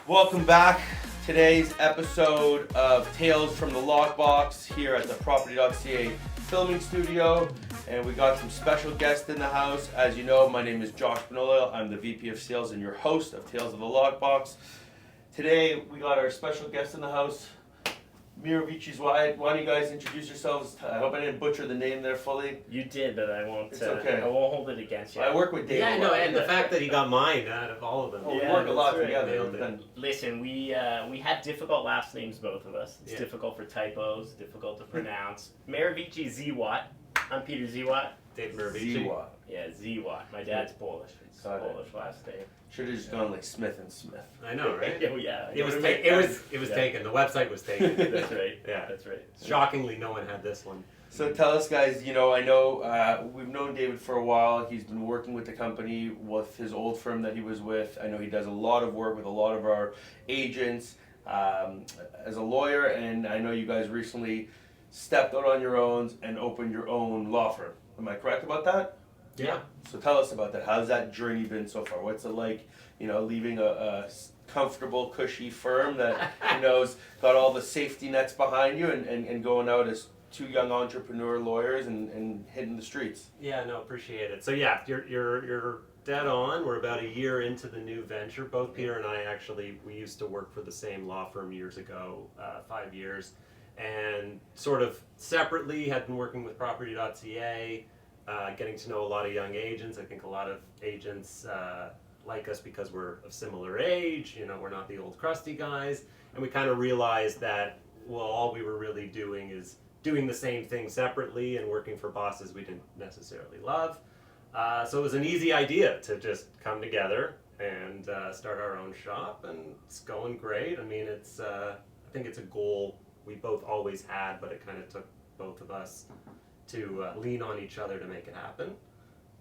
Welcome back. Today's episode of Tales from the Lockbox here at the Property.ca filming studio. And we got some special guests in the house. As you know, my name is Josh Benoliel. I'm the VP of Sales and your host of Tales of the Lockbox. Today, we got our special guest in the house, Meirovici Zywot. Why don't you guys introduce yourselves? I hope I didn't butcher the name there fully. You did, but I won't. It's okay. I won't hold it against you. I work with Dave. Yeah, no, and the fact that he got mine out of all of them. Oh, we work a lot right. together. Listen, we have difficult last names, both of us. It's difficult for typos, difficult to pronounce. Meirovici Zywot. I'm Peter Zywot. Dave Meirovici. Zywot. Yeah, Zywot. My dad's Polish. It's a Polish last name. Should have just gone like Smith and Smith. I know, right? Oh, yeah. It was taken. The website was taken. That's right. Yeah, that's right. Shockingly, no one had this one. So tell us, guys, I know we've known David for a while. He's been working with the company with his old firm that he was with. I know he does a lot of work with a lot of our agents as a lawyer, and I know you guys recently stepped out on your own and opened your own law firm. Am I correct about that? Yeah. So tell us about that. How's that journey been so far? What's it like, leaving a comfortable, cushy firm that, has got all the safety nets behind you and going out as two young entrepreneur lawyers and hitting the streets? Yeah, no, appreciate it. So yeah, you're dead on. We're about a year into the new venture. Both Peter and I we used to work for the same law firm years ago, 5 years, and sort of separately had been working with Property.ca, getting to know a lot of young agents. I think a lot of agents like us because we're of similar age. We're not the old crusty guys, and we kind of realized that, well, all we were really doing is doing the same thing separately and working for bosses we didn't necessarily love. So it was an easy idea to just come together and start our own shop, and it's going great. I mean, I think it's a goal we both always had, but it kind of took both of us to lean on each other to make it happen.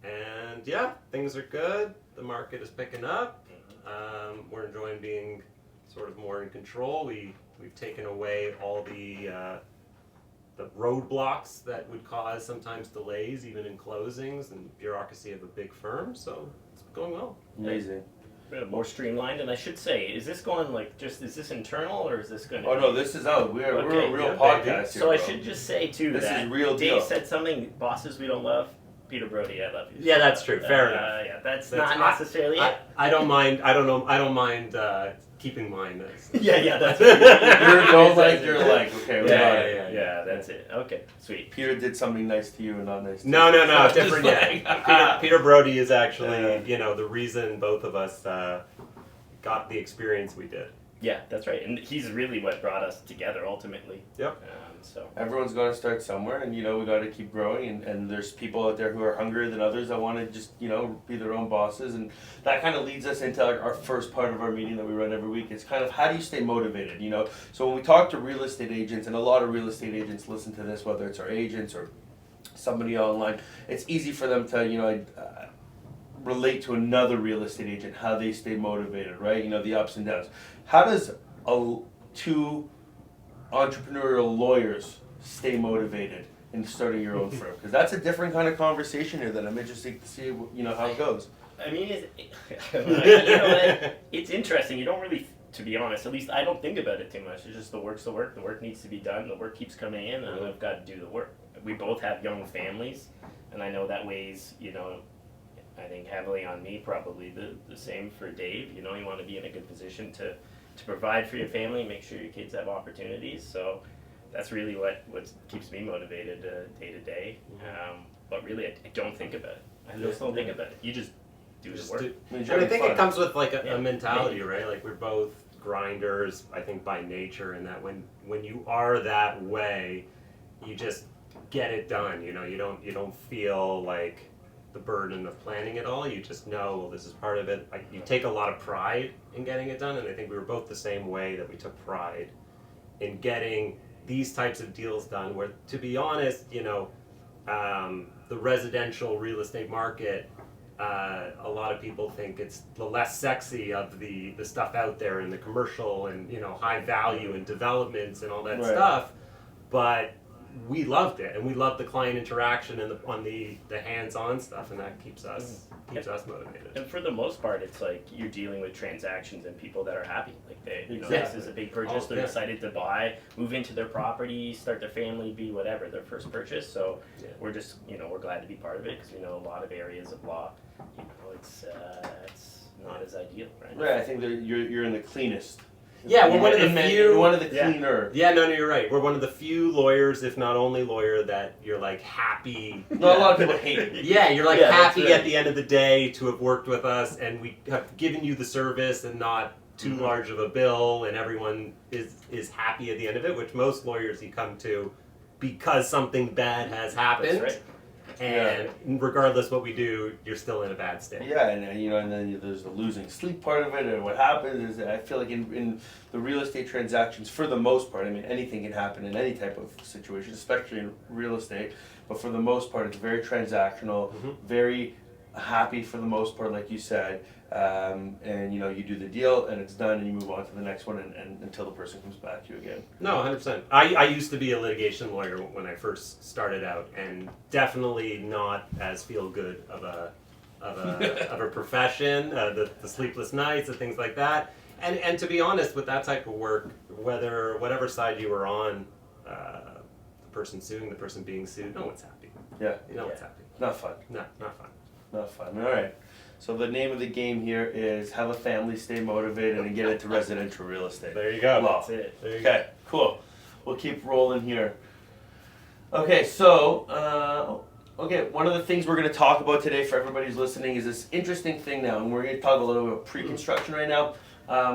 And yeah, things are good. The market is picking up. We're enjoying being sort of more in control. We've taken away all the roadblocks that would cause sometimes delays, even in closings, and bureaucracy of a big firm. So it's going well. Amazing. More streamlined, and I should say, is this going is this internal, or is this going to Oh, no, this is out. We're a real podcast here, So I should just say, too, this that is real Dave deal. said something, bosses we don't love. Peter Brody, I love you. Yeah, that's true. Fair enough. Yeah, that's not necessarily it. I don't mind. I don't mind keeping mine. Yeah, that's it. You're like, okay, we got it. Yeah, that's it. Okay, sweet. Peter did something nice to you and not nice to you. No, different. Peter Brody is actually, the reason both of us got the experience we did. Yeah, that's right, and he's really what brought us together ultimately. Yep. So everyone's going to start somewhere, and we got to keep growing. And there's people out there who are hungrier than others that want to just be their own bosses, and that kind of leads us into our first part of our meeting that we run every week. It's kind of how do you stay motivated? So when we talk to real estate agents, and a lot of real estate agents listen to this, whether it's our agents or somebody online, it's easy for them to relate to another real estate agent, how they stay motivated, right? The ups and downs. How does two entrepreneurial lawyers stay motivated in starting your own firm? Because that's a different kind of conversation here that I'm interested to see, how it goes. I mean, it's interesting. You don't really, to be honest, at least I don't think about it too much. It's just the work's the work. The work needs to be done. The work keeps coming in, and I've got to do the work. We both have young families, and I know that weighs, I think heavily on me, probably the same for Dave. You want to be in a good position to provide for your family, make sure your kids have opportunities. So that's really what keeps me motivated day to day. But really, I don't think about it. I just don't think about it. You just do the work. I think it comes with like a mentality, right? Like we're both grinders, I think, by nature, and that when you are that way, you just get it done. You don't feel like the burden of planning it all. You just know, well, this is part of it. You take a lot of pride in getting it done, and I think we were both the same way, that we took pride in getting these types of deals done, where, to be honest, the residential real estate market, a lot of people think it's the less sexy of the stuff out there in the commercial and high value and developments and all that stuff, but we loved it, and we loved the client interaction and on the hands-on stuff, and that keeps us motivated. And for the most part, it's like you're dealing with transactions and people that are happy. Like this Exactly. is a big purchase. Oh, They're yeah. excited to buy, move into their property, start their family, be whatever their first purchase. So Yeah. we're just, we're glad to be part of it because we know a lot of areas of law, it's not as ideal, right? Right, I think that you're in the cleanest. Yeah, we're one of the few. One of the Yeah. cleaner. Yeah, no, you're right. We're one of the few lawyers, if not only lawyer, that you're like happy. No, a lot of people hate it. Yeah, you're like Yeah, that's happy right. at the end of the day to have worked with us, and we have given you the service and not too Mm-hmm. large of a bill, and everyone is happy at the end of it, which most lawyers you come to because something bad has happened. That's right. And regardless what we do, you're still in a bad state. Yeah, and and then there's the losing sleep part of it, and what happens is that I feel like in the real estate transactions, for the most part, I mean anything can happen in any type of situation, especially in real estate, but for the most part, it's very transactional, very happy for the most part, like you said, and you do the deal and it's done, and you move on to the next one, and until the person comes back to you again. No, 100%. I used to be a litigation lawyer when I first started out, and definitely not as feel good of a profession. The sleepless nights, the things like that. And to be honest, with that type of work, whatever side you were on, the person suing, the person being sued, no one's happy. Yeah, No one's happy. not fun. No, not fun. Not fun. All right. So the name of the game here is have a family, stay motivated, and get into residential real estate. There you go. Wow. That's it. There you go. Okay, cool. We'll keep rolling here. Okay, so one of the things we're going to talk about today for everybody who's listening is this interesting thing now, and we're going to talk a little bit about pre-construction right now.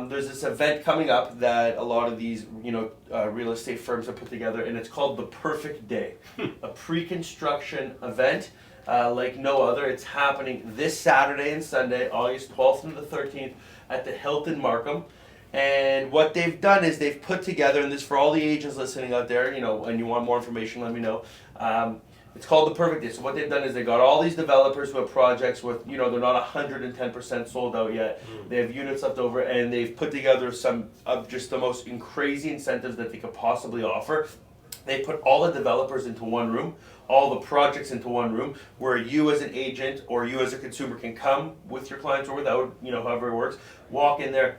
There's this event coming up that a lot of these, real estate firms have put together, and it's called the Perfect Day, a pre-construction event like no other. It's happening this Saturday and Sunday, August 12th and the 13th, at the Hilton Markham. And what they've done is they've put together, and this for all the agents listening out there, and you want more information, let me know. It's called the Perfect Day. So what they've done is they got all these developers who have projects with, they're not 110% sold out yet. They have units left over, and they've put together some of just the most crazy incentives that they could possibly offer. They put all the developers into one room, all the projects into one room, where you as an agent or you as a consumer can come with your clients or without, however it works, walk in there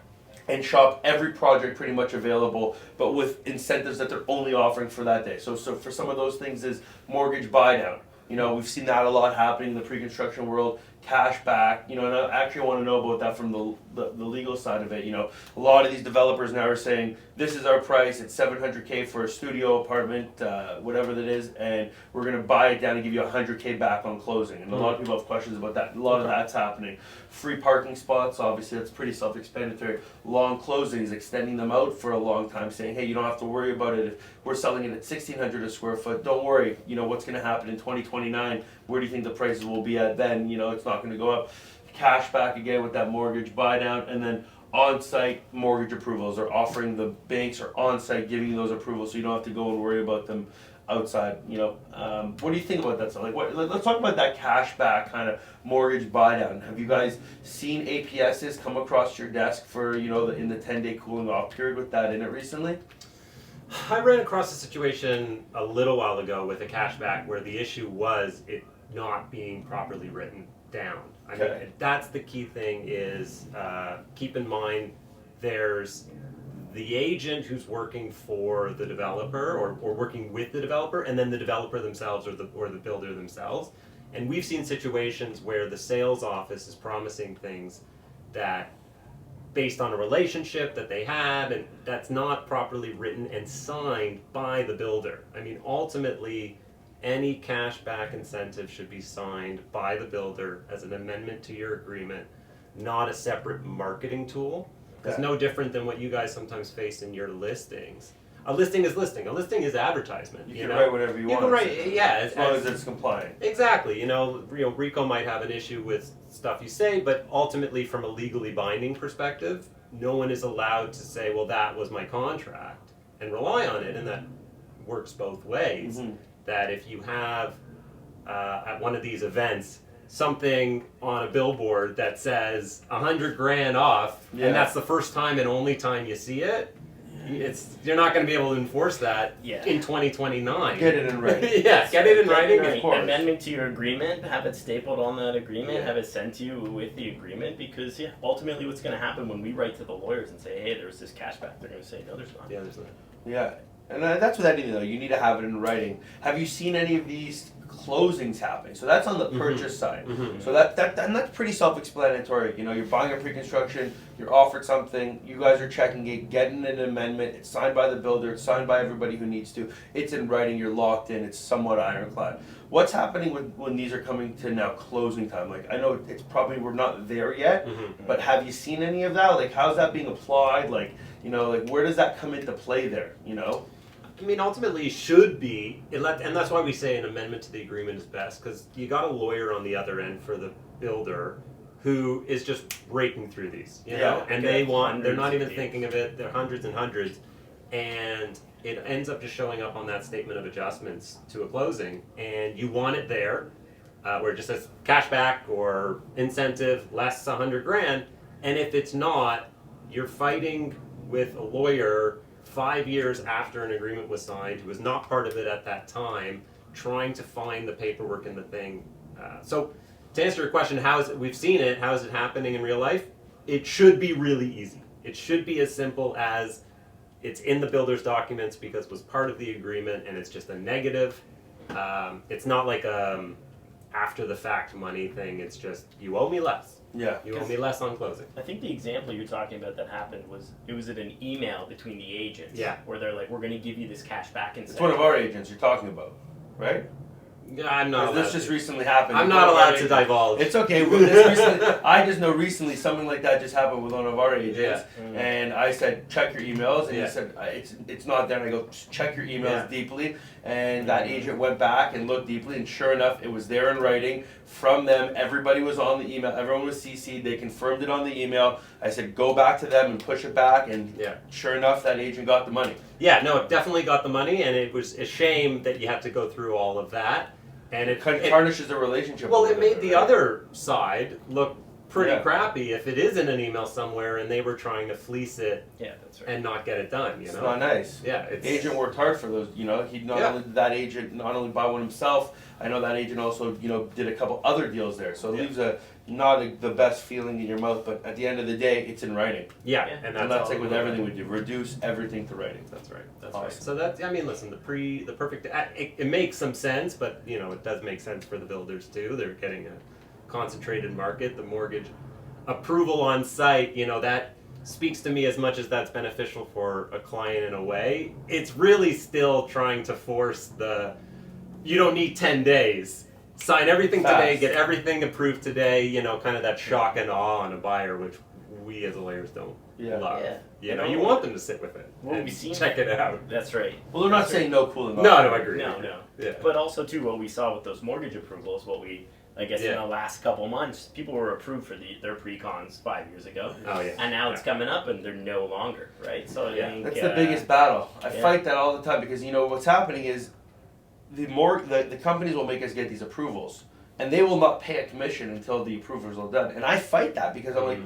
and shop every project pretty much available, but with incentives that they're only offering for that day. So for some of those things is mortgage buy down. We've seen that a lot happening in the pre-construction world, cash back, and I actually want to know about that from the legal side of it. A lot of these developers now are saying, this is our price, it's $700K for a studio apartment, whatever that is, and we're going to buy it down and give you $100K back on closing. And a lot of people have questions about that. A lot of that's happening. Free parking spots, obviously that's pretty self-explanatory. Long closings, extending them out for a long time, saying, hey, you don't have to worry about it. If we're selling it at $1,600 a square foot, don't worry, what's going to happen in 2029, where do you think the prices will be at then? It's not going to go up. Cash back again with that mortgage buy down, and then on-site mortgage approvals, or offering the banks are on-site giving you those approvals so you don't have to go and worry about them outside. What do you think about that stuff? Let's talk about that cash back kind of mortgage buy down. Have you guys seen APSs come across your desk for in the 10-day cooling off period with that in it recently? I ran across a situation a little while ago with a cashback where the issue was it not being properly written down. I mean, that's the key thing is keep in mind there's the agent who's working for the developer or working with the developer, and then the developer themselves or the builder themselves. And we've seen situations where the sales office is promising things that based on a relationship that they had, and that's not properly written and signed by the builder. I mean, ultimately, any cashback incentive should be signed by the builder as an amendment to your agreement, not a separate marketing tool. It's no different than what you guys sometimes face in your listings. A listing is listing. A listing is advertisement. You can write whatever you want. You can write, yeah, as long as it's compliant. Exactly. Rico might have an issue with stuff you say, but ultimately, from a legally binding perspective, no one is allowed to say, "Well, that was my contract," and rely on it. And that works both ways. Mm-hmm. That if you have at one of these events something on a billboard that says $100,000 off, Yeah. and that's the first time and only time you see it, you're not going to be able to enforce that Yeah. in 2029. Get it in writing. Yeah, get it in writing. Of course. Amendment to your agreement, have it stapled on that agreement, Yeah. have it sent to you with the agreement, because ultimately what's going to happen when we write to the lawyers and say, hey, there's this cashback, they're going to say, no, there's not. Yeah, there's not. Yeah, and that's with anything though. You need to have it in writing. Have you seen any of these closings happening? So that's on the purchase side. Mhm. So and that's pretty self-explanatory. You know, you're buying a pre-construction, you're offered something, you guys are checking it, getting an amendment, it's signed by the builder, it's signed by everybody who needs to, it's in writing, you're locked in, it's somewhat ironclad. What's happening when these are coming to now closing time? Like, I know it's probably, we're not there yet, but have you seen any of that? Like, how's that being applied? Like, you know, like where does that come into play there, you know? I mean, ultimately, should be, and that's why we say an amendment to the agreement is best, because you got a lawyer on the other end for the builder who is just breaking through these, you know, and they're not even thinking of it, they're hundreds and hundreds, and it ends up just showing up on that statement of adjustments to a closing, and you want it there, where it just says cashback or incentive less $100,000, and if it's not, you're fighting with a lawyer 5 years after an agreement was signed, who was not part of it at that time, trying to find the paperwork in the thing. So, to answer your question, we've seen it, how is it happening in real life? It should be really easy. It should be as simple as it's in the builder's documents because it was part of the agreement and it's just a negative. It's not like after the fact money thing, it's just, you owe me less. Yeah. You owe me less on closing. I think the example you're talking about that happened was in an email between the agents. Yeah. Where they're like, we're going to give you this cash back It's one of our agents you're talking about, right? Yeah, I'm not allowed This just recently happened. I'm with not one of our allowed to agents. divulge. It's okay. Well, this recently, I just know recently something like that just happened with one of our agents, and I said check your emails, and he said it's not there. And I go check your emails deeply, and that agent went back and looked deeply, and sure enough, it was there in writing from them. Everybody was on the email. Everyone was CC'd. They confirmed it on the email. I said go back to them and push it back, and sure enough, that agent got the money. Yeah, no, it definitely got the money, and it was a shame that you had to go through all of that. And it tarnishes the relationship. Well, it made the other side look pretty crappy if it is in an email somewhere and they were trying to fleece it and not get it done. You know, it's not nice. Yeah, the agent worked hard for those. You know, he not only did that agent not only buy one himself. I know that agent also did a couple other deals there. So it leaves the best feeling in your mouth. But at the end of the day, it's in writing. Yeah, and that's like with everything we do. Reduce everything to writing. That's right. That's awesome. right. So that's, I mean, listen, the perfect. It makes some sense, but it does make sense for the builders too. They're getting a concentrated market. The mortgage approval on site, that speaks to me as much as that's beneficial for a client in a way. It's really still trying to force you don't need 10 days. Sign everything today, get everything approved today, kind of that shock and awe on a buyer, which we as lawyers don't love. Yeah. You want them to sit with it and check it out. That's right. Well, they're not saying no cooling off. No, I agree. No. Yeah. But also, too, what we saw with those mortgage approvals, I guess in the last couple months, people were approved for their pre-cons 5 years ago. Oh, yeah. And now it's coming up and they're no longer, right? So I think, that's the biggest battle. I fight that all the time because, what's happening is the companies will make us get these approvals and they will not pay a commission until the approvals are done. And I fight that because I'm like,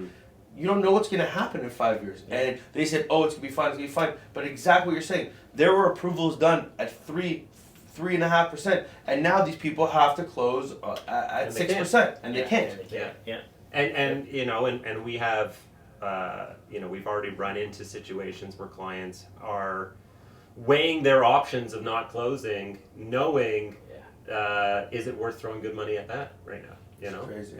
you don't know what's going to happen in 5 years. And they said, oh, it's going to be fine, it's going to be fine. But exactly what you're saying, there were approvals done at 3.5%, and now these people have to close at 6%, and they can't. Yeah. And we have, we've already run into situations where clients are weighing their options of not closing, knowing, is it worth throwing good money at that right now? Crazy.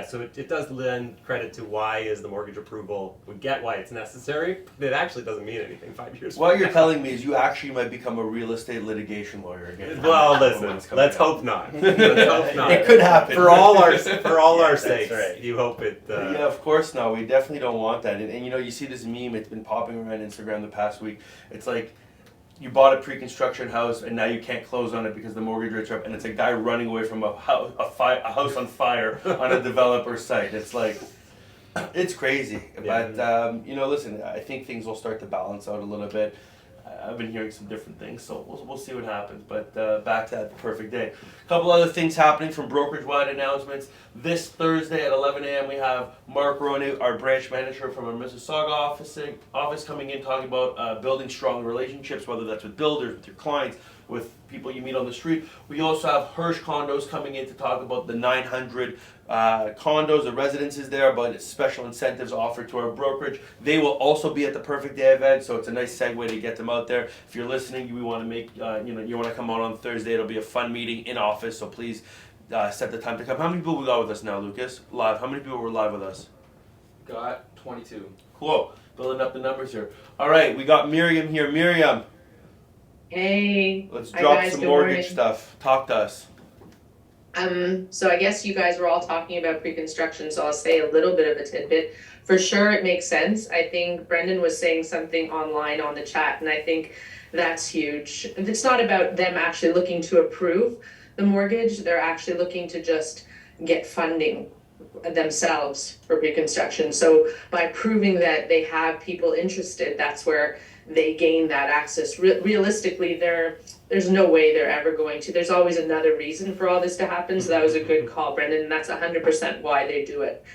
So it does lend credit to why is the mortgage approval, we get why it's necessary, but it actually doesn't mean anything 5 years What you're telling me is you actually might become a real estate litigation lawyer again. Well, listen, let's hope not. Let's hope not. It could happen. For all our sakes, right. you hope it... Yeah, of course not. We definitely don't want that. And you see this meme, it's been popping around Instagram the past week. It's like, you bought a pre-construction house and now you can't close on it because the mortgage rates are up, and it's a guy running away from a house on fire on a developer site. It's like, it's crazy. But listen, I think things will start to balance out a little bit. I've been hearing some different things, so we'll see what happens. But back to that, the perfect day. A couple other things happening from brokerage-wide announcements. This Thursday at 11 a.m. we have Mark Roney, our branch manager from our Mississauga office coming in talking about building strong relationships, whether that's with builders, with your clients, with people you meet on the street. We also have Hirsch Condos coming in to talk about the 900 condos, the residences there, but special incentives offered to our brokerage. They will also be at the Perfect Day event, so it's a nice segue to get them out there. If you're listening, we want to make you want to come out on Thursday. It'll be a fun meeting in office, so please set the time to come. How many people we got with us now, Lucas? Live. How many people were live with us? Got 22. Cool. Building up the numbers here. All right, we got Miriam here. Miriam, Hey. let's Hi, drop guys. some Good mortgage morning. stuff. Talk to us. So I guess you guys were all talking about pre-construction, so I'll say a little bit of a tidbit. For sure, it makes sense. I think Brendan was saying something online on the chat, and I think that's huge. It's not about them actually looking to approve the mortgage. They're actually looking to just get funding themselves for pre-construction. So by proving that they have people interested, that's where they gain that access. Realistically, there's no way they're ever going to. There's always another reason for all this to happen. So that was a good call, Brendan, and that's 100% why they do it.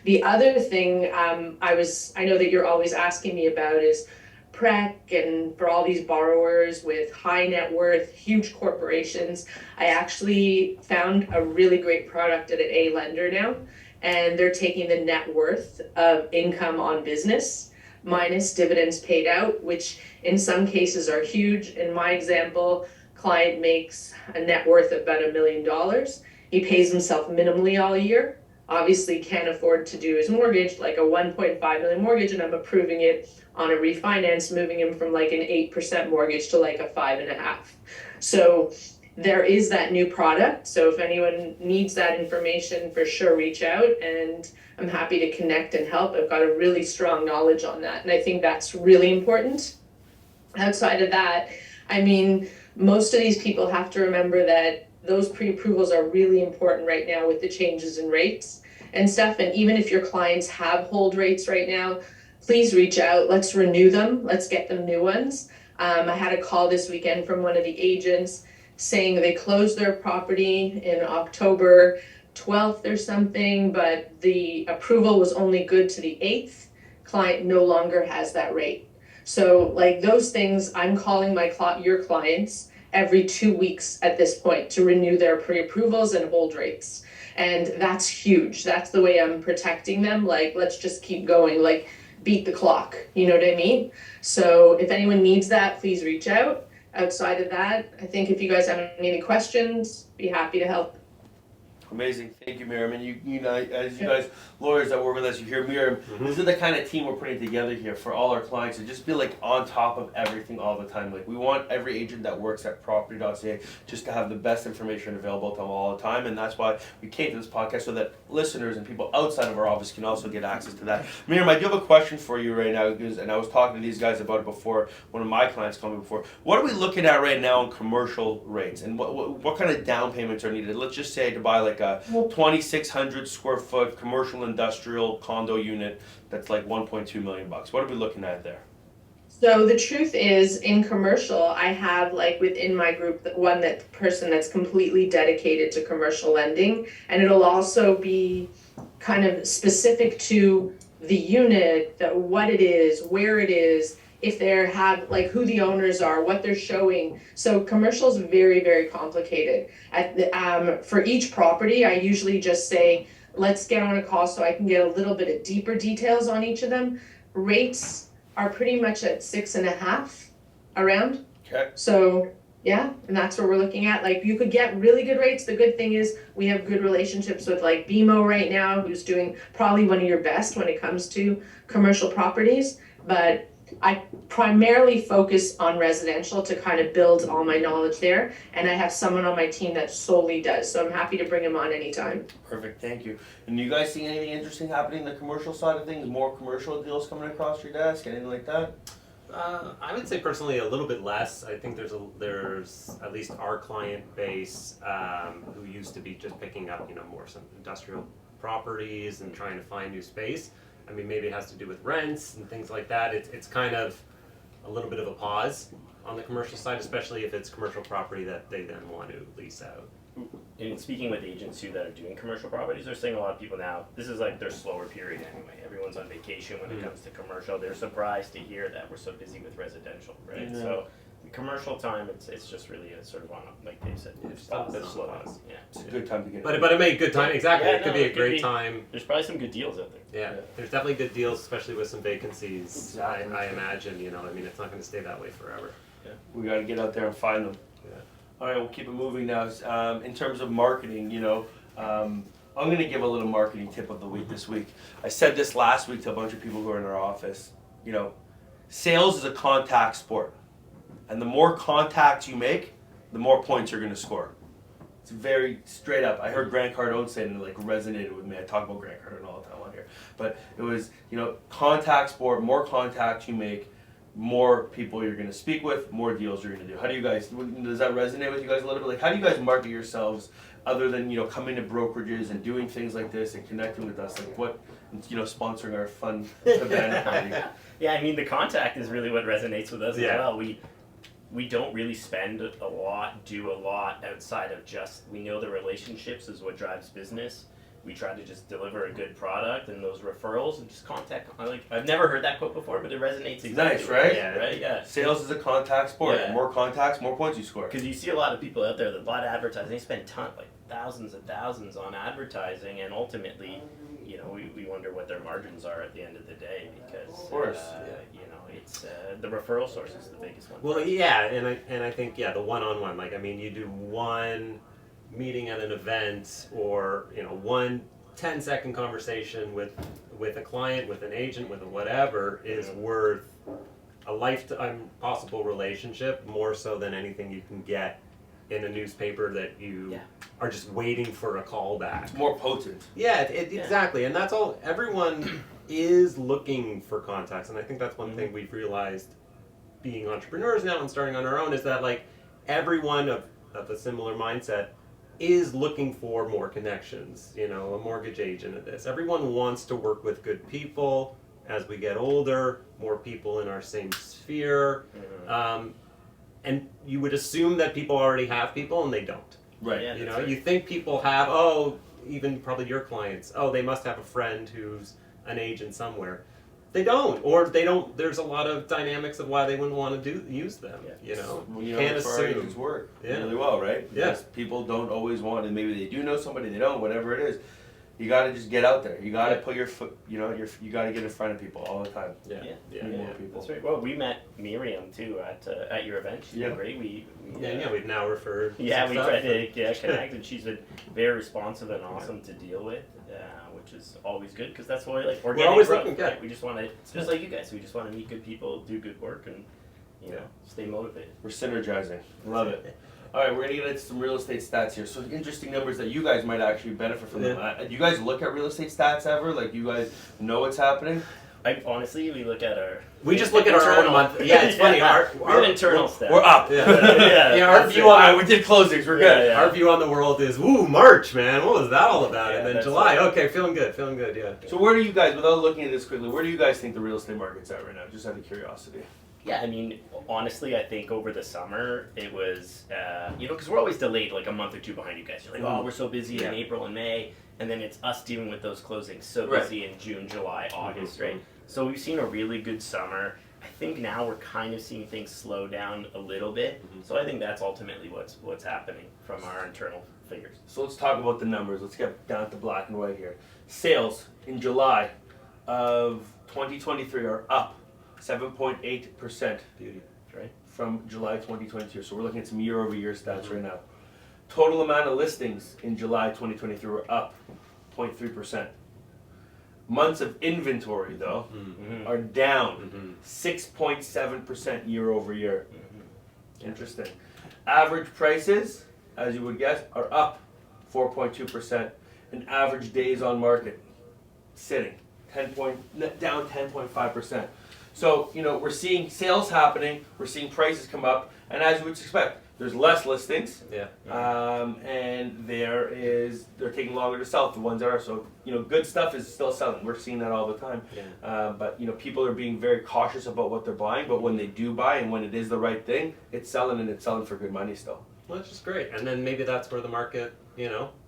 The other thing I know that you're always asking me about is PREC, and for all these borrowers with high net worth, huge corporations. I actually found a really great product at an A lender now, and they're taking the net worth of income on business minus dividends paid out, which in some cases are huge. In my example, client makes a net worth of about $1 million. He pays himself minimally all year. Obviously can't afford to do his mortgage, like a 1.5 million mortgage, and I'm approving it on a refinance, moving him from like an 8% mortgage to like a 5.5. So there is that new product. So if anyone needs that information, for sure reach out, and I'm happy to connect and help. I've got a really strong knowledge on that, and I think that's really important. Outside of that, I mean, most of these people have to remember that those pre-approvals are really important right now with the changes in rates and stuff. And even if your clients have hold rates right now, please reach out. Let's renew them. Let's get them new ones. I had a call this weekend from one of the agents saying they closed their property in October 12th or something, but the approval was only good to the 8th. Client no longer has that rate. So like those things, I'm calling your clients every 2 weeks at this point to renew their pre-approvals and hold rates. And that's huge. That's the way I'm protecting them. Like, let's just keep going, like beat the clock, you know what I mean? So if anyone needs that, please reach out. Outside of that, I think if you guys have any questions, be happy to help. Amazing, thank you, Miriam. And you know, as you guys lawyers that work with us, you hear Miriam. This is the kind of team we're putting together here for all our clients to just be like on top of everything all the time. Like we want every agent that works at property.ca just to have the best information available to them all the time, and that's why we came to this podcast so that listeners and people outside of our office can also get access to that. Miriam, I do have a question for you right now, and I was talking to these guys about it before. One of my clients called me before. What are we looking at right now in commercial rates, and what kind of down payments are needed? Let's just say to buy like a 2,600 square foot commercial industrial condo unit that's like 1.2 million bucks. What are we looking at there? So the truth is, in commercial, I have like within my group that person that's completely dedicated to commercial lending, and it'll also be kind of specific to the unit, what it is, where it is, if they have like who the owners are, what they're showing. So commercial is very, very complicated. For each property, I usually just say, let's get on a call so I can get a little bit of deeper details on each of them. Rates are pretty much at 6.5 around. Okay. So yeah, and that's what we're looking at. Like you could get really good rates. The good thing is we have good relationships with like BMO right now, who's doing probably one of your best when it comes to commercial properties. But I primarily focus on residential to kind of build all my knowledge there, and I have someone on my team that solely does, so I'm happy to bring him on anytime. Perfect, thank you. And you guys see anything interesting happening in the commercial side of things? More commercial deals coming across your desk? Anything like that? I would say personally a little bit less. I think there's at least our client base who used to be just picking up more some industrial properties and trying to find new space. I mean, maybe it has to do with rents and things like that. It's kind of a little bit of a pause on the commercial side, especially if it's commercial property that they then want to lease out. And speaking with agents too that are doing commercial properties, they're saying a lot of people now, this is like their slower period anyway. Everyone's on vacation when it comes to commercial. They're surprised to hear that we're so busy with residential, right? Yeah. So the commercial time, it's just really a sort of on, like Dave said, Yeah, it's a it's slow not down. Yeah. It's a good time to get But it made good time, exactly. Yeah, It could no, be a it could great be. time. There's probably some good deals out there. Yeah, there's definitely good deals, especially with some vacancies. Exactly. I imagine, you know, I mean, it's not going to stay that way forever. We got to get out there and find them. Yeah. All right, we'll keep it moving now. In terms of marketing, you know, I'm going to give a little marketing tip of the week this week. I said this last week to a bunch of people who are in our office. You know, sales is a contact sport. And the more contacts you make, the more points you're going to score. It's very straight up. I heard Grant Cardone say it and it like resonated with me. I talk about Grant Cardone all the time on here. But it was, you know, contact sport, more contacts you make, more people you're going to speak with, more deals you're going to do. How do you guys, does that resonate with you guys a little bit? Like, how do you guys market yourselves other than, you know, coming to brokerages and doing things like this and connecting with us? Like what, you know, sponsoring our fun Savannah party? Yeah, I mean the contact is really what resonates with us as Yeah. well. We don't really spend a lot, do a lot outside of just, we know the relationships is what drives business. We try to just deliver a good product and those referrals and just contact. Like I've never heard that quote before, but it resonates exactly. Nice, right? Yeah, right. Yeah. Sales is a contact sport. Yeah. More contacts, more points you score. Because you see a lot of people out there that bought advertising. They spend like thousands and thousands on advertising, and ultimately, you know, we wonder what their margins are at the end of the day because, Of course. you know, it's the referral source is the biggest one. Well, yeah, and I think, yeah, the one-on-one, like, I mean, you do one meeting at an event or, you know, one 10-second conversation with a client, with an agent, with a whatever is worth a lifetime possible relationship more so than anything you can get in a newspaper that you are just waiting for a call back. It's more potent. Yeah, exactly, and that's all. Everyone is looking for contacts, and I think that's one thing we've realized being entrepreneurs now and starting on our own is that like everyone of a similar mindset is looking for more connections. You know, a mortgage agent of this. Everyone wants to work with good people. As we get older, more people in our same sphere. And you would assume that people already have people, and they don't. Right. Yeah, You that's know, right. you think people have, even probably your clients, they must have a friend who's an agent somewhere. They don't, or they don't. There's a lot of dynamics of why they wouldn't want to use them. Yeah. You know, Well, you you know, can't for our assume. agents work Yeah. really well, right? Yeah. Because people don't always want, and maybe they do know somebody, they don't, whatever it is. You got to just get out there. You got to put your foot, you know, you got to get in front of people all the time. Yeah, Yeah. yeah, Meet yeah. more people. That's right. Well, we met Miriam too at your event. She's been Yeah. great. Yeah, we've now referred. Yeah, some we stuff. tried to connect, and she's been very responsive and awesome to deal with, which is always good because that's why like organic always growth, looking good. right? We just want to, just like you guys, we just want to meet good people, do good work, and you know, stay motivated. We're synergizing. Love it. All right, we're going to get into some real estate stats here. So interesting numbers that you guys might actually benefit from. Them. Do you guys look at real estate stats ever? Like, you guys know what's happening? Honestly, we look at our. We just look at our own internal- month. Yeah, it's funny. we have internal stats. We're up. Yeah, our that's view it. on All right, we did closings. We're good. Yeah. Our view on the world is, March, man. What was that all about? Yeah, And then that's July, it. okay, feeling good, yeah. So where do you guys, without looking at this quickly, where do you guys think the real estate market's at right now? Just out of curiosity. Yeah, I mean, honestly, I think over the summer it was, because we're always delayed like a month or two behind you guys. You're like, oh, we're so busy in April and May, and then it's us dealing with those closings so busy in June, July, August, right? So we've seen a really good summer. I think now we're kind of seeing things slow down a little bit. So I think that's ultimately what's happening from our internal figures. So let's talk about the numbers. Let's get down to black and white here. Sales in July of 2023 are up 7.8%. Beauty. Right? From July 2022. So we're looking at some year-over-year stats right now. Total amount of listings in July 2023 were up 0.3%. Months of inventory, though, are down 6.7% year-over-year. Interesting. Average prices, as you would guess, are up 4.2%, and average days on market sitting down 10.5%. So, we're seeing sales happening, we're seeing prices come up, and as you would expect, there's less listings, Yeah. and they're taking longer to sell. The ones that are, so good stuff is still selling. We're seeing that all the time. Yeah. But people are being very cautious about what they're buying. But when they do buy, and when it is the right thing, it's selling, and it's selling for good money still. Well, that's just great. And then maybe that's where the market,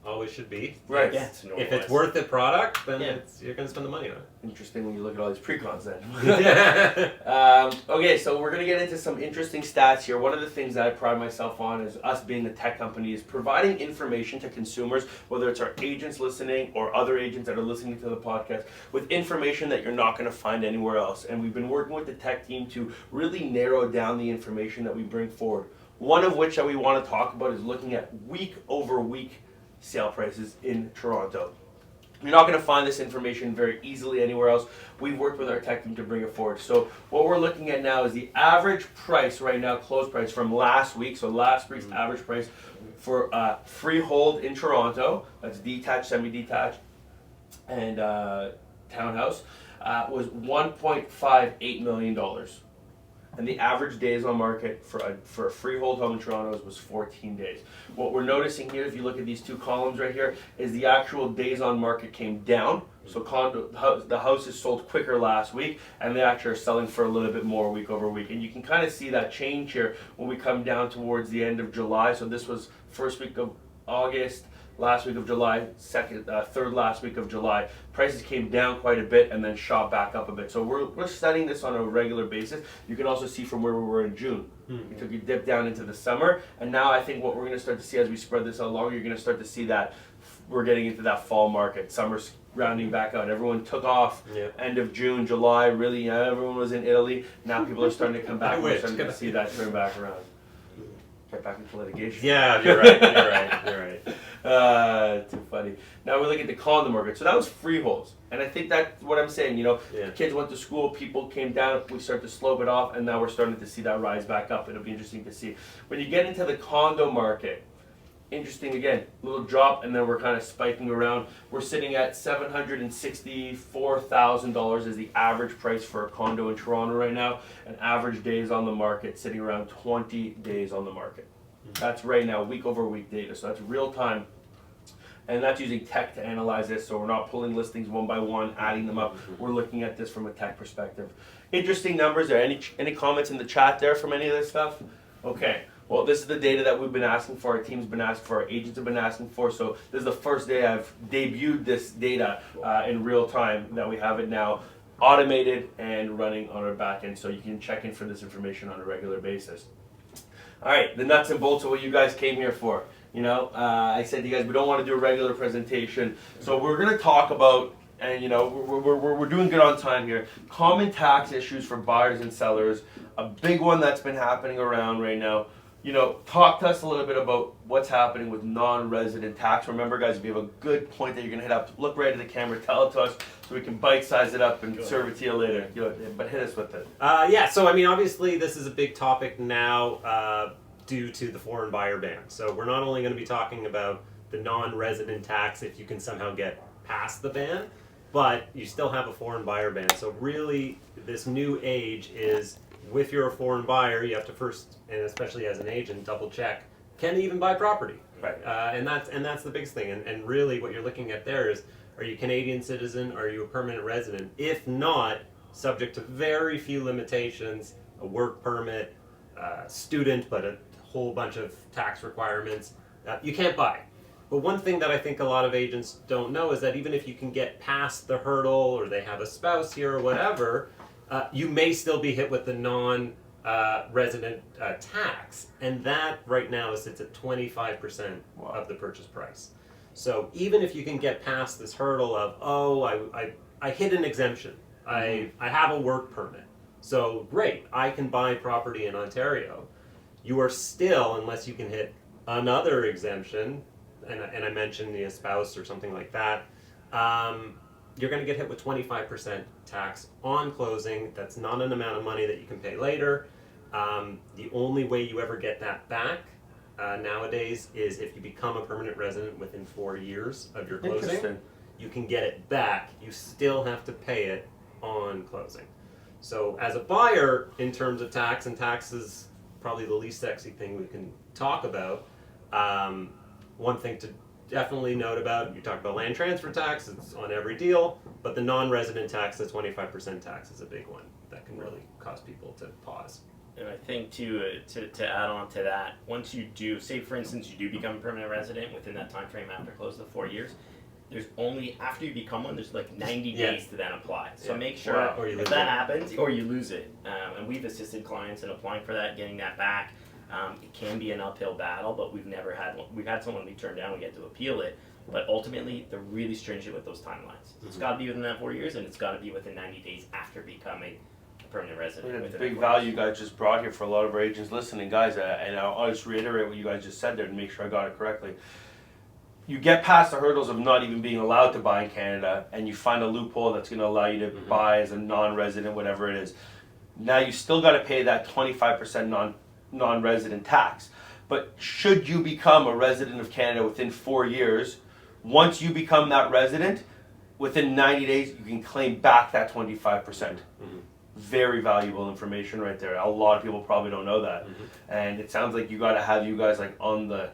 always should be. Right. Yeah, it's If normalized. it's worth the product, then Yeah. you're going to spend the money on it. Interesting when you look at all these pre-cons then. Yeah. Okay, so we're going to get into some interesting stats here. One of the things that I pride myself on is us being a tech company is providing information to consumers, whether it's our agents listening or other agents that are listening to the podcast, with information that you're not going to find anywhere else. And we've been working with the tech team to really narrow down the information that we bring forward. One of which that we want to talk about is looking at week over week sale prices in Toronto. You're not going to find this information very easily anywhere else. We've worked with our tech team to bring it forward. So what we're looking at now is the average price right now, close price from last week. So last week's average price for freehold in Toronto, that's detached, semi-detached, and townhouse, was $1.58 million. And the average days on market for a freehold home in Toronto was 14 days. What we're noticing here, if you look at these two columns right here, is the actual days on market came down. So the houses sold quicker last week, and they actually are selling for a little bit more week over week. And you can kind of see that change here when we come down towards the end of July. So this was first week of August, last week of July, third last week of July. Prices came down quite a bit and then shot back up a bit. So we're studying this on a regular basis. You can also see from where we were in June. We took a dip down into the summer, and now I think what we're going to start to see as we spread this out longer, you're going to start to see that we're getting into that fall market. Summer's rounding back out. Everyone took off end of June, July. Really, everyone was in Italy. Now people are starting to come back. We're starting to see that turn back around. Get back into litigation. Yeah, you're right. You're right. Too funny. Now we look at the condo market. So that was freeholds, and I think that's what I'm saying. Kids went to school, people came down. We start to slope it off, and now we're starting to see that rise back up. It'll be interesting to see when you get into the condo market. Interesting again, little drop, and then we're kind of spiking around. We're sitting at $764,000 is the average price for a condo in Toronto right now, and average days on the market sitting around 20 days on the market. That's right now, week over week data, so that's real time. And that's using tech to analyze this, so we're not pulling listings one by one, adding them up. We're looking at this from a tech perspective. Interesting numbers. Are any comments in the chat there from any of this stuff? Okay. Well, this is the data that we've been asking for, our team's been asking for, our agents have been asking for. So this is the first day I've debuted this data in real time that we have it now automated and running on our back end. So you can check in for this information on a regular basis. All right, the nuts and bolts of what you guys came here for. I said to you guys, we don't want to do a regular presentation. So we're going to talk about, and we're doing good on time here, common tax issues for buyers and sellers. A big one that's been happening around right now. Talk to us a little bit about what's happening with non-resident tax. Remember, guys, if you have a good point that you're going to hit up, look right at the camera, tell it to us so we can bite-size it up and serve it to you later. But hit us with it. So obviously this is a big topic now due to the foreign buyer ban. So we're not only going to be talking about the non-resident tax if you can somehow get past the ban, but you still have a foreign buyer ban. So really, this new age is, if you're a foreign buyer, you have to first, and especially as an agent, double check, can they even buy property? Right. And that's the biggest thing. And really what you're looking at there is, are you a Canadian citizen? Are you a permanent resident? If not, subject to very few limitations, a work permit, student, but a whole bunch of tax requirements, you can't buy. But one thing that I think a lot of agents don't know is that even if you can get past the hurdle, or they have a spouse here or whatever, you may still be hit with the non-resident tax, and that right now sits at 25% of the purchase price. So even if you can get past this hurdle of, I hit an exemption, I have a work permit, so great, I can buy property in Ontario, you are still, unless you can hit another exemption, and I mentioned a spouse or something like that, you're going to get hit with 25% tax on closing. That's not an amount of money that you can pay later. The only way you ever get that back nowadays is if you become a permanent resident within 4 years of your closing. You can get it back. You still have to pay it on closing. So as a buyer, in terms of tax and taxes, probably the least sexy thing we can talk about. One thing to definitely note about, you talked about land transfer tax, it's on every deal, but the non-resident tax, the 25% tax is a big one that can really cause people to pause. And I think to add on to that, once you do, say for instance, you do become a permanent resident within that time frame after close to 4 years, there's only, after you become one, there's like 90 days to then apply. So make sure or you if lose that it. happens, or you lose it. And we've assisted clients in applying for that, getting that back. It can be an uphill battle, but we've had someone we turned down, we get to appeal it. But ultimately, they're really stringent with those timelines. It's got to be within that 4 years, and it's got to be within 90 days after becoming a permanent resident. It's a within big that 4 value years. you guys just brought here for a lot of our agents listening, guys. And I'll just reiterate what you guys just said there to make sure I got it correctly. You get past the hurdles of not even being allowed to buy in Canada, and you find a loophole that's going to allow you to buy as a non-resident, whatever it is. Now you still got to pay that 25% non-resident tax. But should you become a resident of Canada within 4 years, once you become that resident, within 90 days, you can claim back that 25%. Very valuable information right there. A lot of people probably don't know that. And it sounds like you got to have you guys like on the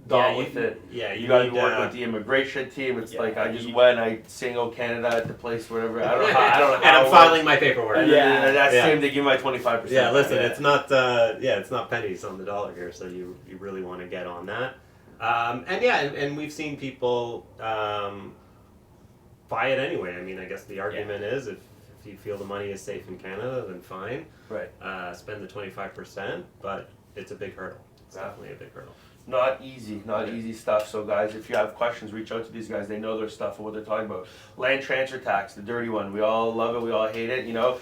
dot with it. Yeah, You got to work with the immigration team. It's like I just went, I sang "Oh Canada" at the place, whatever. I don't know how. And I'm filing my paperwork. And then that's same. They give me my 25%. Yeah, listen, it's not it's not pennies on the dollar here, so you really want to get on that. And we've seen people buy it anyway. I mean, I guess the argument is if you feel the money is safe in Canada, then fine. Right. Spend the 25%, but it's a big hurdle. It's definitely a big hurdle. Not easy stuff. So guys, if you have questions, reach out to these guys. They know their stuff and what they're talking about. Land transfer tax, the dirty one. We all love it. We all hate it. You know,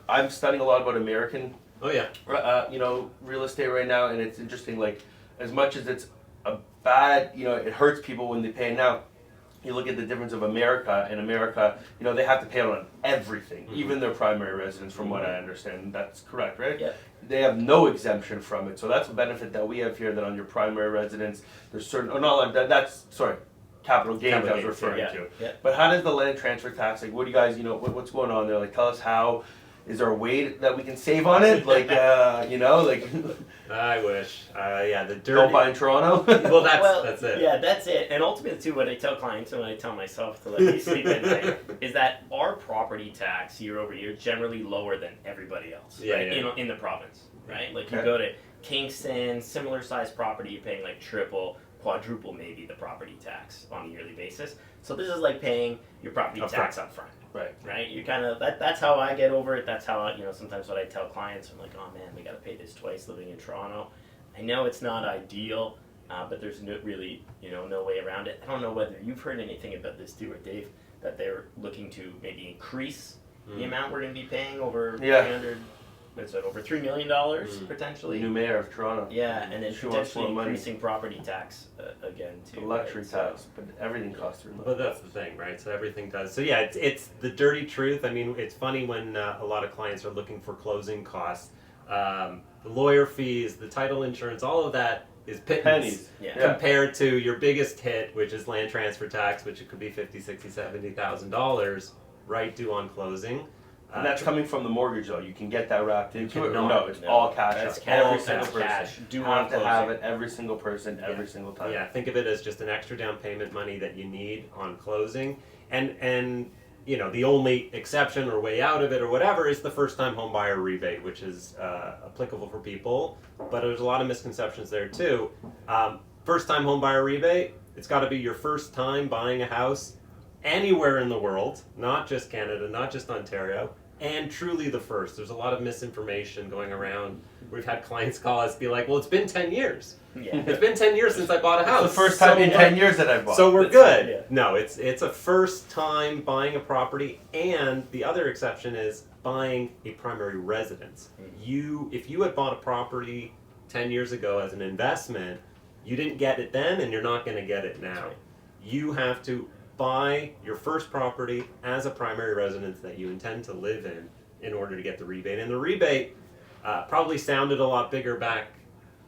I'm studying a lot about American, real estate right now, and it's interesting. Like, as much as it's a bad, it hurts people when they pay now. You look at the difference of America. In America, they have to pay on everything, even their primary residence, from what I understand. That's correct, right? Yeah. They have no exemption from it. So that's a benefit that we have here, that on your primary residence, there's certain, capital gains I was referring to. Yeah. But how does the land transfer tax, like, what do you guys, what's going on there? Like, tell us how, is there a way that we can save on it? Like, I wish. The dirty. don't buy in Toronto? Well, that's it. Yeah, that's it. And ultimately, too, what I tell clients and what I tell myself to let me sleep at night is that our property tax year over year is generally lower than everybody else, right? In the province, right? Like you go to Kingston, similar sized property, you're paying like triple, quadruple maybe the property tax on a yearly basis. So this is like paying your property tax up front. Right. You kind of that's how I get over it. That's how sometimes what I tell clients, I'm like, oh man, we got to pay this twice living in Toronto. I know it's not ideal, but there's no way around it. I don't know whether you've heard anything about this too, or Dave, that they're looking to maybe increase the amount we're going to be paying over over $3 million potentially. New mayor of Toronto. Yeah, and then She wants potentially more money. increasing property tax again too. The luxury right? tax, but everything costs $3 million. Well, that's the thing, right? So everything does. So yeah, it's the dirty truth. I mean, it's funny when a lot of clients are looking for closing costs. The lawyer fees, the title insurance, all of that is pennies compared to your biggest hit, which is land transfer tax, which it could be $50,000, $60,000, $70,000, right, due on closing. And that's coming from the mortgage, though. You can get that wrapped into it. cannot. It's all cash. That's out. cash. Every single That's person cash. Due have on to closing. have it. Every single person, every single time. Yeah, think of it as just an extra down payment money that you need on closing, and the only exception or way out of it or whatever is the first-time home buyer rebate, which is applicable for people, but there's a lot of misconceptions there too. First-time home buyer rebate, it's got to be your first time buying a house anywhere in the world, not just Canada, not just Ontario, and truly the first. There's a lot of misinformation going around. We've had clients call us, be like, well, it's been 10 years. Yeah. It's been 10 years since I bought a house. It's the first time in 10 years that I bought. So we're That's good. right, yeah. No, it's a first time buying a property, and the other exception is buying a primary residence. If you had bought a property 10 years ago as an investment, you didn't get it then, and you're not going to get it now. Right. You have to buy your first property as a primary residence that you intend to live in order to get the rebate. And the rebate probably sounded a lot bigger back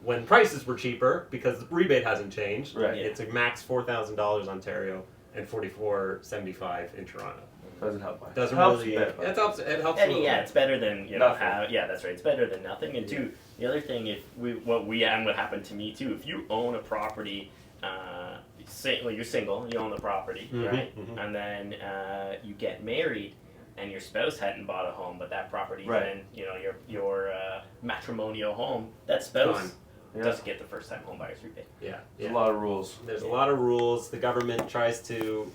when prices were cheaper, because the rebate hasn't changed. Right. It's a max $4,000 Ontario and $44.75 in Toronto. Doesn't help much. Doesn't Helps really. a bit, but- It helps. It helps. And a little yeah, bit. it's better than Nothing. that's right. It's better than nothing. And two, the other thing, and what happened to me too, if you own a property, you're single, you own the property, Mhm, right? mhm. And then you get married, and your spouse hadn't bought a home, but that property, Right. then your matrimonial home, that spouse Gone. Yeah. doesn't get the first time home buyer's rebate. Yeah. There's a lot of rules. There's a lot of rules. The government tries to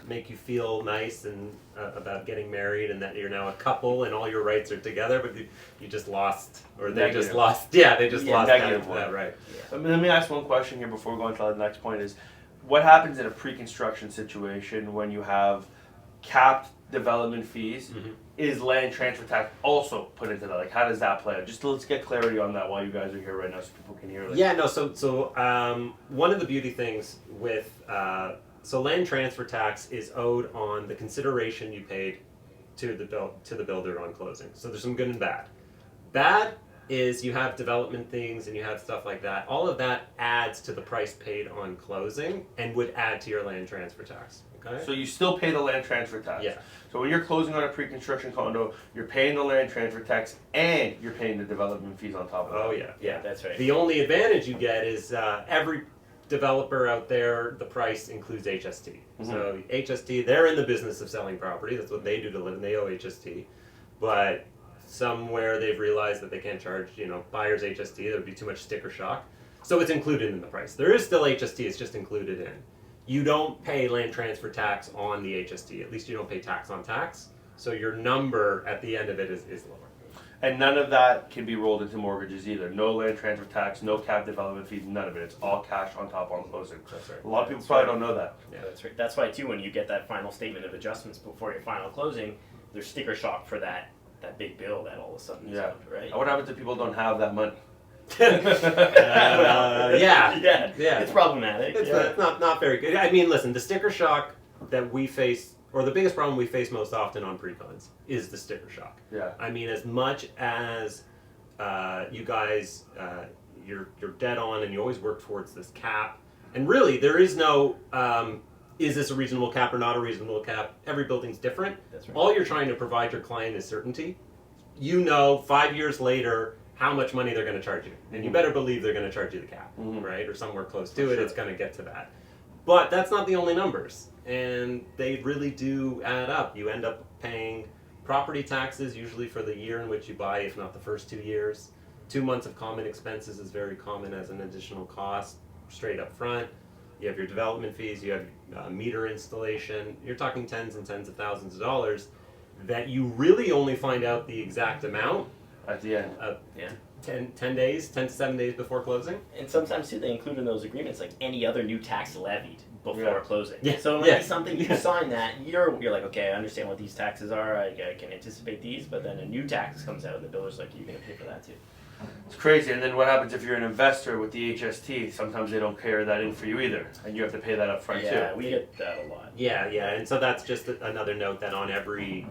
make you feel nice and about getting married, and that you're now a couple and all your rights are together. But you just lost, or they just Negative. lost. Yeah, they just Yeah, lost negative that one. right. Let me ask one question here before going to the next point is, what happens in a pre-construction situation when you have capped development fees? Mhm. Is land transfer tax also put into that? Like, how does that play out? Just let's get clarity on that while you guys are here right now so people can hear. Like, Yeah, no. So one of the beauty things with land transfer tax is owed on the consideration you paid to the builder on closing. So there's some good and bad. Bad is you have development things and you have stuff like that. All of that adds to the price paid on closing and would add to your land transfer tax. Okay. So you still pay the land transfer tax. Yeah. So when you're closing on a pre-construction condo, you're paying the land transfer tax and you're paying the development fees on top of Oh that. yeah. Yeah, that's right. The only advantage you get is every developer out there, the price includes HST. So HST, they're in the business of selling property. That's what they do to live, and they owe HST. But somewhere they've realized that they can't charge, buyers HST. There would be too much sticker shock. So it's included in the price. There is still HST. It's just included in. You don't pay land transfer tax on the HST. At least you don't pay tax on tax. So your number at the end of it is lower. And none of that can be rolled into mortgages either. No land transfer tax, no cap development fees, none of it. It's all cash on top on closing. That's right. A lot of people That's probably right. don't know that. Yeah, that's right. That's why too, when you get that final statement of adjustments before your final closing, there's sticker shock for that big bill that all of a sudden is Yeah. out, right? And what happens if people don't have that money? Yeah. yeah, it's problematic. It's yeah. not very good. I mean, listen, the sticker shock that we face, or the biggest problem we face most often on pre-cons, is the sticker shock. Yeah. I mean, as much as you guys, you're dead on, and you always work towards this cap, and really there is no, is this a reasonable cap or not a reasonable cap? Every building's different. That's right. All you're trying to provide your client is certainty. 5 years later, how much money they're going to charge you. And you better believe they're going to charge you the cap, right? Or somewhere close to it, Sure. it's going to get to that. But that's not the only numbers. And they really do add up. You end up paying property taxes, usually for the year in which you buy, if not the first 2 years. 2 months of common expenses is very common as an additional cost, straight up front. You have your development fees, you have meter installation. You're talking tens and tens of thousands of dollars that you really only find out the exact amount At the end. 10 days, 10 to 7 days before closing. And sometimes too, they include in those agreements like any other new tax levied before Yeah. closing. Yeah. So it might Yeah. be something you Yeah. sign that you're like, okay, I understand what these taxes are. I can anticipate these, but then a new tax comes out and the builder's like, you're gonna pay for that too. It's crazy. And then what happens if you're an investor with the HST? Sometimes they don't carry that in for you either. And you have to pay that up front Yeah, too. we get that a lot. Yeah, and so that's just another note that on every,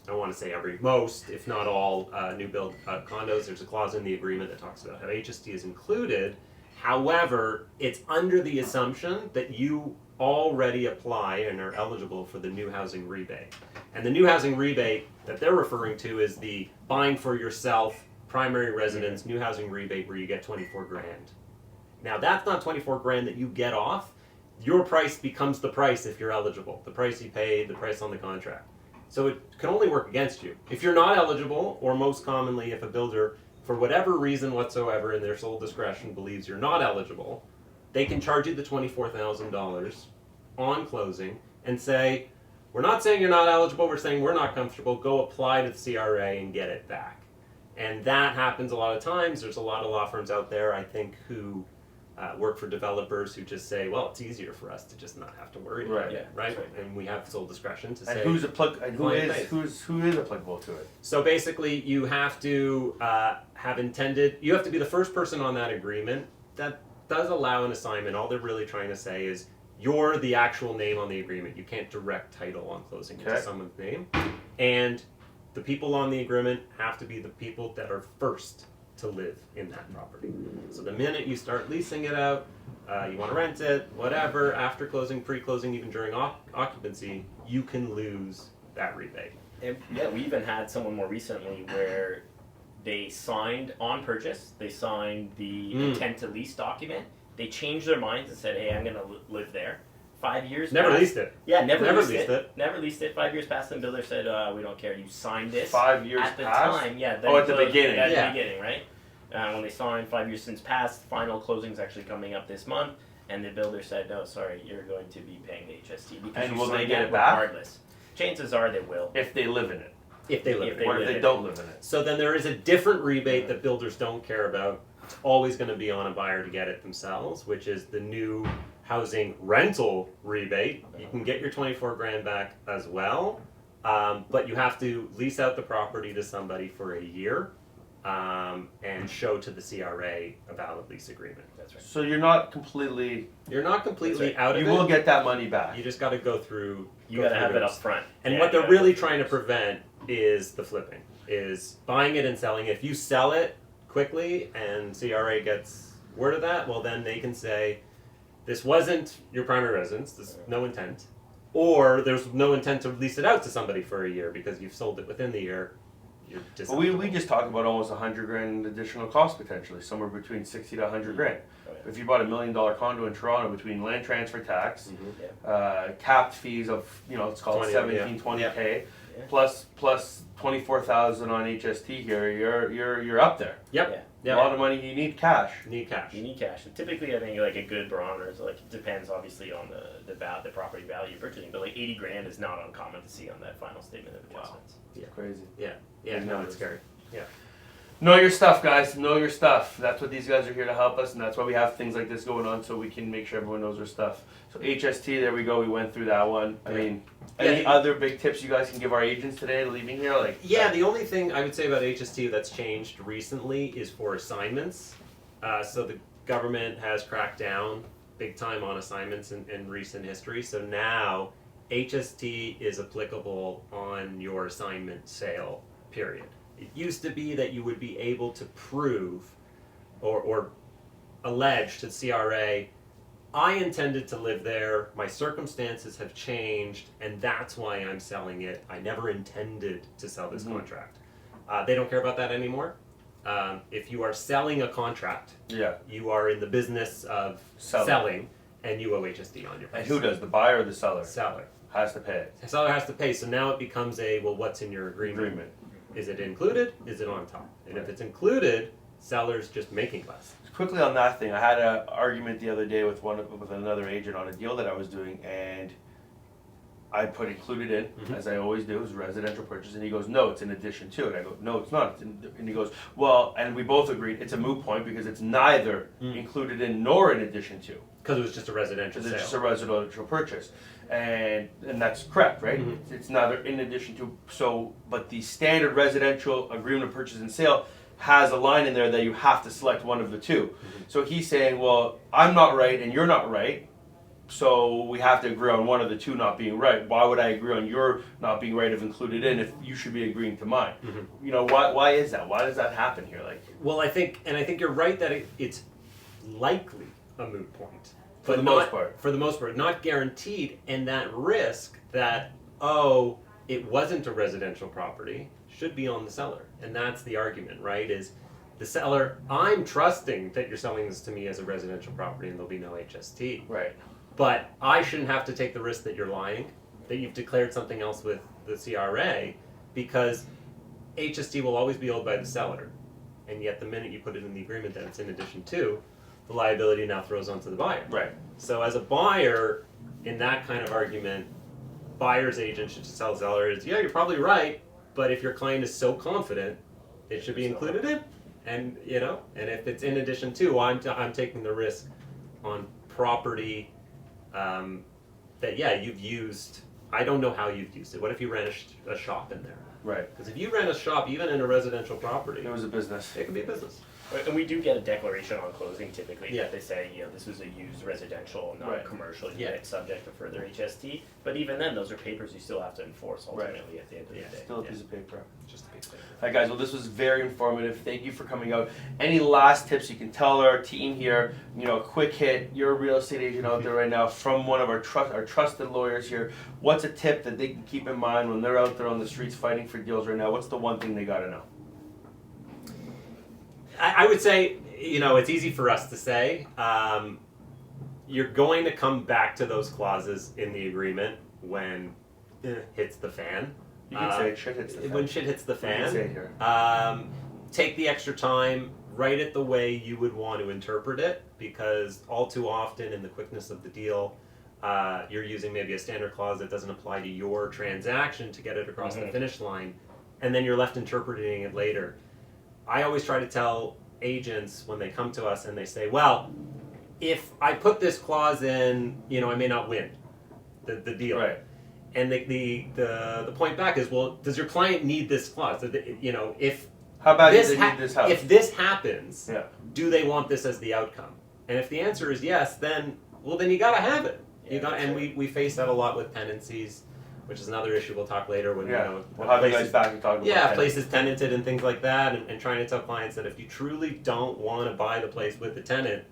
I want to say most, if not all, new build condos, there's a clause in the agreement that talks about how HST is included. However, it's under the assumption that you already apply and are eligible for the new housing rebate. And the new housing rebate that they're referring to is the buying for yourself, primary residence, new housing rebate where you get 24 grand. Now that's not 24 grand that you get off. Your price becomes the price if you're eligible. The price you paid, the price on the contract. So it can only work against you. If you're not eligible, or most commonly if a builder, for whatever reason whatsoever in their sole discretion believes you're not eligible, they can charge you the $24,000 on closing and say, we're not saying you're not eligible, we're saying we're not comfortable, go apply to the CRA and get it back. And that happens a lot of times. There's a lot of law firms out there, I think, who work for developers who just say, well, it's easier for us to just not have to worry about Right. it, Yeah, right? that's right. And we have sole discretion to And say. who Client base. is applicable to it? So basically, you have to you have to be the first person on that agreement. That does allow an assignment. All they're really trying to say is you're the actual name on the agreement. You can't direct title on closing into Okay. someone's name. And the people on the agreement have to be the people that are first to live in that property. So the minute you start leasing it out, you want to rent it, whatever, after closing, pre-closing, even during occupancy, you can lose that rebate. And yeah, we even had someone more recently where they signed on purchase, they signed the intent to lease document, they changed their minds and said, hey, I'm going to live there. 5 years Never passed. leased it. Yeah, never leased leased it. Never leased it. 5 years passed and builder said, we don't care. You signed this. 5 years at the passed? time. Yeah. Oh, at the beginning. At Yeah. the beginning, right? When they signed, 5 years since passed, final closing's actually coming up this month, and the builder said, no, sorry, you're going to be paying the HST because And you will they signed get that it back? regardless. Chances are they will. If they live in it. If they live If in they it. What if live they in don't live in it? So then there is a different rebate that builders don't care about. It's always going to be on a buyer to get it themselves, which is the new housing rental rebate. You can get your 24 grand back as well, but you have to lease out the property to somebody for a year and show to the CRA a valid lease agreement. That's right. So you're not completely. You're not completely That's out of You it. will get that money back. You just got to go through. You got to have through it up those. front. And Yeah, what you they're gotta really go through trying to those. prevent is the flipping, is buying it and selling it. If you sell it quickly and CRA gets word of that, well then they can say, this wasn't your primary residence, there's no intent. Or there's no intent to lease it out to somebody for a year because you've sold it within the year. You're But we just talked about almost 100 grand additional cost potentially, somewhere between 60 to 100 grand. Oh, yeah. If you bought $1 million condo in Toronto between land transfer tax, Mhm. capped fees of let's call it 20, 17, 20K, Yeah. plus 24,000 on HST here, you're up there. Yep. A lot of money. You need cash. Need cash. You need cash. And typically, I think like a good barometer is like it depends obviously on the property value you're purchasing, but like 80 grand is not uncommon to see on that final statement of adjustments. Crazy. Yeah, Big no, numbers. it's scary. Know your stuff, guys. Know your stuff. That's what these guys are here to help us, and that's why we have things like this going on, so we can make sure everyone knows their stuff. So HST, there we go. We went through that one. I Yeah. mean, Yeah. any other big tips you guys can give our agents today leaving here? Like, Yeah, the only thing I would say about HST that's changed recently is for assignments. So the government has cracked down big time on assignments in recent history. So now HST is applicable on your assignment sale, period. It used to be that you would be able to prove or allege to CRA, I intended to live there, my circumstances have changed, and that's why I'm selling it. I never intended to sell this contract. They don't care about that anymore. If you are selling a contract, yeah. you are in the business of selling and you owe HST on your price. And who does, the buyer or the seller? Seller. Has to pay. The seller has to pay, so now it becomes what's in your agreement? Is it included? Is it on top? And if it's included, seller's just making less. Quickly on that thing, I had an argument the other day with another agent on a deal that I was doing, and I put included in, as I always do, is residential purchase, and he goes, no, it's in addition to. And I go, no, it's not. And he goes, well, and we both agreed it's a moot point because it's neither included in nor in addition to. Because it was just a residential Because sale. it's just a residential purchase. And that's correct, right? It's neither in addition to, so, but the standard residential agreement of purchase and sale has a line in there that you have to select one of the two. So he's saying, well, I'm not right and you're not right, so we have to agree on one of the two not being right. Why would I agree on your not being right if included in if you should be agreeing to mine? You know, why is that? Why does that happen here? Like, Well, I think you're right that it's likely a moot point. For But the not- most part. For the most part, not guaranteed, and that risk that, oh, it wasn't a residential property should be on the seller. And that's the argument, right? Is the seller, I'm trusting that you're selling this to me as a residential property and there'll be no HST. right. But I shouldn't have to take the risk that you're lying, that you've declared something else with the CRA, because HST will always be owed by the seller. And yet the minute you put it in the agreement that it's in addition to, the liability now throws onto the buyer. Right. So as a buyer, in that kind of argument, buyer's agent should just tell the seller, yeah, you're probably right, but if your client is so confident, it should be included in. And, and if it's in addition to, I'm taking the risk on property that, you've used. I don't know how you've used it. What if you ran a shop in there? Right. Because if you rent a shop, even in a residential property, It was a business. it could be a business. And we do get a declaration on closing typically Yeah. that they say, you know, this was a used residential, not Right. a commercial Yeah. unit subject to further HST. But even then, those are papers you still have to enforce ultimately at the end of Yeah. the day. Still a Yeah. piece of paper. Just a piece of paper. All right, guys. Well, this was very informative. Thank you for coming out. Any last tips you can tell our team here? You know, a quick hit. You're a real estate agent out there right now from one of our trusted lawyers here. What's a tip that they can keep in mind when they're out there on the streets fighting for deals right now? What's the one thing they got to know? I would say, you know, it's easy for us to say. You're going to come back to those clauses in the agreement when hits the fan. You can say shit hits the fan. When shit hits the You can fan. say it here. Take the extra time, write it the way you would want to interpret it, because all too often in the quickness of the deal, you're using maybe a standard clause that doesn't apply to your transaction to get it across the finish line, and then you're left interpreting it later. I always try to tell agents when they come to us and they say, well, if I put this clause in, you know, I may not win the deal. Right. And the point back is, well, does your client need this clause? You know, if How about this they need this house? if this happens, Yeah. do they want this as the outcome? And if the answer is yes, then you gotta have it. You got, and we face that a lot with tenancies, which is another issue we'll talk later when Yeah. you know We'll have you places- guys back and talk about yeah, that. places tenanted and things like that, and trying to tell clients that if you truly don't want to buy the place with the tenant,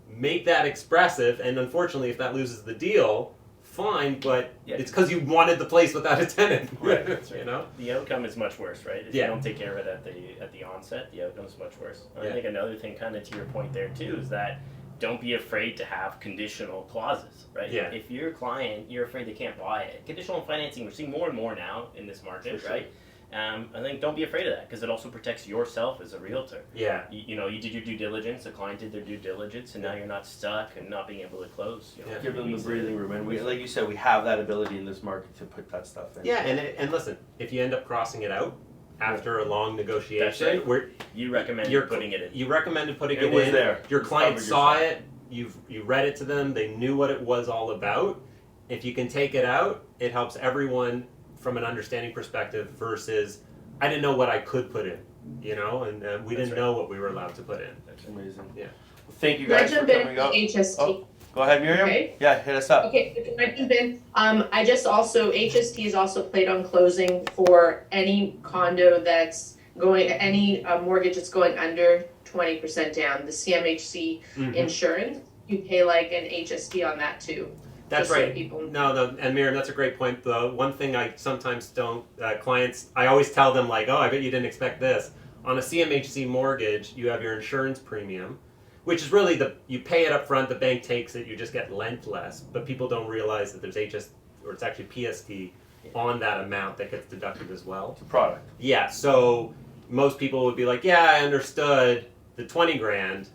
make that expressive. And unfortunately, if that loses the deal, fine, but Yeah. it's because you wanted the place without a tenant. Right. You know. The outcome is much worse, right? If Yeah. you don't take care of it at the onset, the outcome is much worse. And Yeah. I think another thing, kind of to your point there too, is that don't be afraid to have conditional clauses, right? Yeah. If your client, you're afraid they can't buy it, conditional financing, we're seeing more and more now in this market, For sure. right? I think don't be afraid of that because it also protects yourself as a realtor. Yeah. You know, you did your due diligence, the client did their due diligence, and now you're not stuck and not being able to close. You know, Yeah. Give them the easily. breathing room, and we, like you said, we have that ability in this market to put that stuff in. Yeah, and listen, if you end up crossing it out after a long negotiation, That's right. where You recommend You're- putting it in. you recommended putting It it was in, there. your You client covered saw yourself. it, you read it to them, they knew what it was all about. If you can take it out, it helps everyone from an understanding perspective versus I didn't know what I could put in, you know, and we That's didn't right. know what we were allowed to put in. That's amazing. Yeah. Well, thank you Can I guys for jump in coming on out. HST? Oh, go ahead, Miriam. Okay. Yeah, hit us up. Okay, can I jump in? I just also, HST is also played on closing for any condo that's going, any mortgage that's going under 20% down, the CMHC Mhm. insurance, you pay like an HST on that too. That's just so right. people- No, and Miriam, that's a great point. The one thing I sometimes don't, clients, I always tell them like, oh, I bet you didn't expect this. On a CMHC mortgage, you have your insurance premium, which is really you pay it up front, the bank takes it, you just get lent less. But people don't realize that there's or it's actually PST on that amount that gets deducted as well. It's a product. Yeah, so most people would be like, yeah, I understood the 20 grand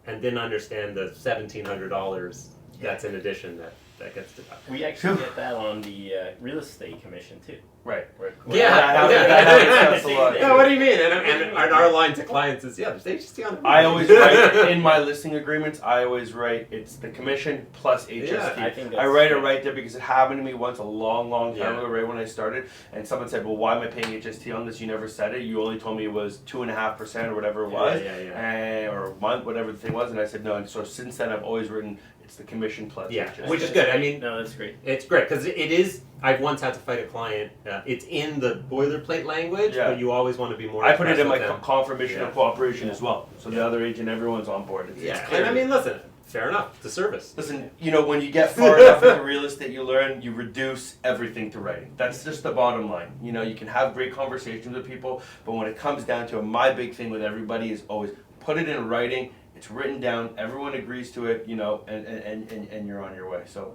and didn't understand the $1,700 that's in addition that gets deducted. We actually get that on the real estate commission too. Right. Where- Yeah, that happens a lot. Yeah, what do you mean? And our line to clients is, yeah, there's HST on it. I always write in my listing agreements. I always write it's the commission plus HST. Yeah, I think I that's write it good. right there because it happened to me once a long time Yeah. ago, right when I started, and someone said, "Well, why am I paying HST on this? You never said it. You only told me it was 2.5% or whatever it was, Yeah. or a month, whatever the thing was." And I said, "No." And so since then, I've always written it's the commission plus Yeah, HST. which is good. I mean, No, that's great. it's great because it is. I've once had to fight a client. It's in the boilerplate language, Yeah. but you always want to be more. I put it in my expressive confirmation Yeah. of cooperation as well. So the Yeah. other agent, everyone's on board. It's Yeah, clear. and I mean, listen, fair enough. It's a service. Listen, you know, when you get far enough into real estate, you learn you reduce everything to writing. That's just the bottom line. You know, you can have great conversations with people, but when it comes down to it, my big thing with everybody is always put it in writing. It's written down. Everyone agrees to it. You know, and you're on your way. So.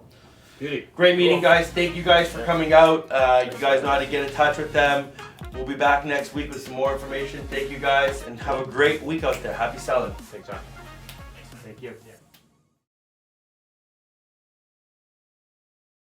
Beauty. Great meeting, Cool. guys. Thank you guys for coming out. You guys know how to get in touch with them. We'll be back next week with some more information. Thank you guys, and have a great week out there. Happy selling. Thanks, John. Thank you.